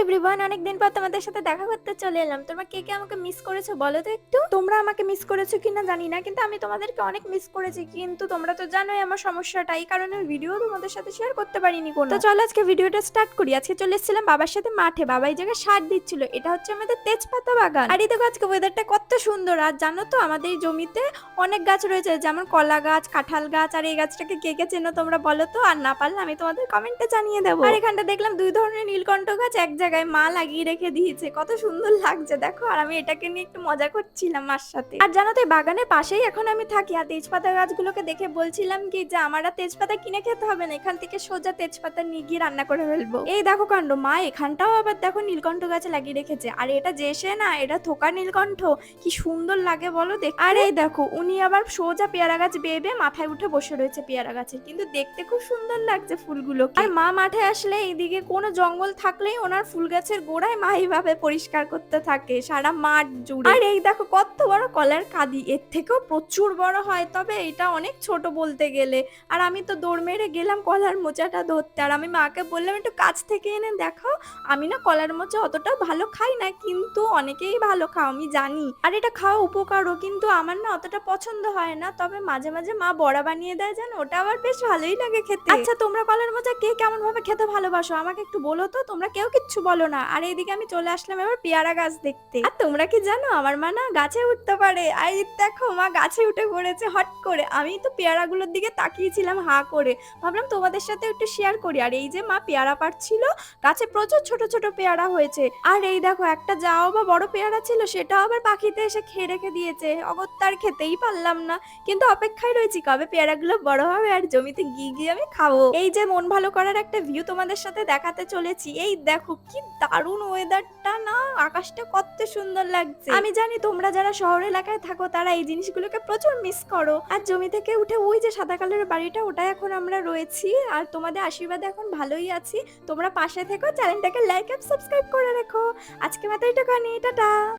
Everyone, অনেকদিন পর তোমাদের সাথে দেখা করতে চলে এলাম। তোমরা কে কে আমাকে মিস করেছো বলো তো একটু। তোমরা আমাকে মিস করেছো কিনা জানি না, কিন্তু আমি তোমাদেরকে অনেক মিস করেছি। কিন্তু তোমরা তো জানোই আমার সমস্যাটা, এই কারণে ভিডিও তোমাদের সাথে শেয়ার করতে পারিনি কোনো। তো চলো আজকে ভিডিওটা স্টার্ট করি। আজকে চলে এসেছিলাম বাবার সাথে মাঠে। বাবা এই জায়গায় সার দিচ্ছিল। এটা হচ্ছে আমাদের তেজপাতা বাগান। আর এই দেখো আজকে ওয়েদারটা কত সুন্দর। আর জানো তো আমাদের এই জমিতে অনেক গাছ রয়েছে, যেমন কলা গাছ, কাঁঠাল গাছ। আর এই গাছটাকে কে কে চেনো তোমরা বলো তো, আর না পারলে আমি তোমাদের কমেন্টে জানিয়ে দেবো। আর এখানটা দেখলাম দুই ধরনের নীলকণ্ঠ গাছ এক জায়গায় মা লাগিয়ে রেখে দিয়েছে, কত সুন্দর লাগছে দেখো। আর আমি এটাকে নিয়ে একটু মজা করছিলাম মার সাথে। আর জানো তো এই বাগানের পাশেই এখন আমি থাকি। আর তেজপাতা গাছগুলোকে দেখে বলছিলাম কি যে আমার আর তেজপাতা কিনে খেতে হবে না, এখান থেকে সোজা তেজপাতা নিয়ে গিয়ে রান্না করে ফেলবো। এই দেখো কাণ্ড, মা এখানটাও আবার দেখো নীলকণ্ঠ গাছ লাগিয়ে রেখেছে। আর এটা যে সে না, এটা থোকা নীলকণ্ঠ, কি সুন্দর লাগে বলো দেখতে। আর এই দেখো উনি আবার সোজা পেয়ারা গাছ বেয়ে বেয়ে মাথায় উঠে বসে রয়েছে পেয়ারা গাছের, কিন্তু দেখতে খুব সুন্দর লাগছে ফুলগুলো। আর মা মাঠে আসলে এইদিকে কোনো জঙ্গল থাকলেই ওনার ফুল গাছের গোড়ায় মা এইভাবে পরিষ্কার করতে থাকে সারা মাঠ জুড়ে। আর এই দেখো কত বড় কলার কাঁদি, এর থেকেও প্রচুর বড় হয়, তবে এটা অনেক ছোট বলতে গেলে। আর আমি তো দৌড় মেরে গেলাম কলার মোচাটা ধরতে। আর আমি মাকে বললাম একটু কাছ থেকে এনে দেখাও। আমি না কলার মোচা অতটা ভালো খাই না, কিন্তু অনেকেই ভালো খাও আমি জানি। আর এটা খাওয়া উপকারও, কিন্তু আমার না অতটা পছন্দ হয় না। তবে মাঝে মাঝে মা বড়া বানিয়ে দেয় জানো, ওটা আবার বেশ ভালোই লাগে খেতে। আচ্ছা তোমরা কলার মোচা কে কেমন ভাবে খেতে ভালোবাসো আমাকে একটু বলো তো। তোমরা কেউ কিচ্ছু বলো না। আর এইদিকে আমি চলে আসলাম এবার পেয়ারা গাছ দেখতে। আর তোমরা কি জানো আমার মা না গাছে উঠতে পারে। আর এই দেখো মা গাছে উঠে পড়েছে হট করে। আমি তো পেয়ারাগুলোর দিকে তাকিয়েছিলাম হা করে, ভাবলাম তোমাদের সাথে একটু শেয়ার করি। আর এই যে মা পেয়ারা পাড়ছিল, গাছে প্রচুর ছোট ছোট পেয়ারা হয়েছে। আর এই দেখো একটা যাও বা বড় পেয়ারা ছিল, সেটাও আবার পাখিতে এসে খেয়ে রেখে দিয়েছে। অগত্যার খেতেই পারলাম না, কিন্তু অপেক্ষায় রয়েছি কবে পেয়ারাগুলো বড় হবে আর জমিতে গিয়ে গিয়ে আমি খাবো। এই যে মন ভালো করার একটা ভিউ তোমাদের সাথে দেখাতে চলেছি। এই দেখো কি দারুণ ওয়েদারটা না, আকাশটা কত সুন্দর লাগছে। আমি জানি তোমরা যারা শহর এলাকায় থাকো তারা এই জিনিসগুলোকে প্রচুর মিস করো। আর জমি থেকে উঠে ওই যে সাদা কালারের বাড়িটা, ওটাই এখন আমরা রয়েছি। আর তোমাদের আশীর্বাদে এখন ভালোই আছি। তোমরা পাশে থেকো, চ্যানেলটাকে লাইক আর সাবস্ক্রাইব করে রেখো। আজকে মতো এটুখানি, টাটা।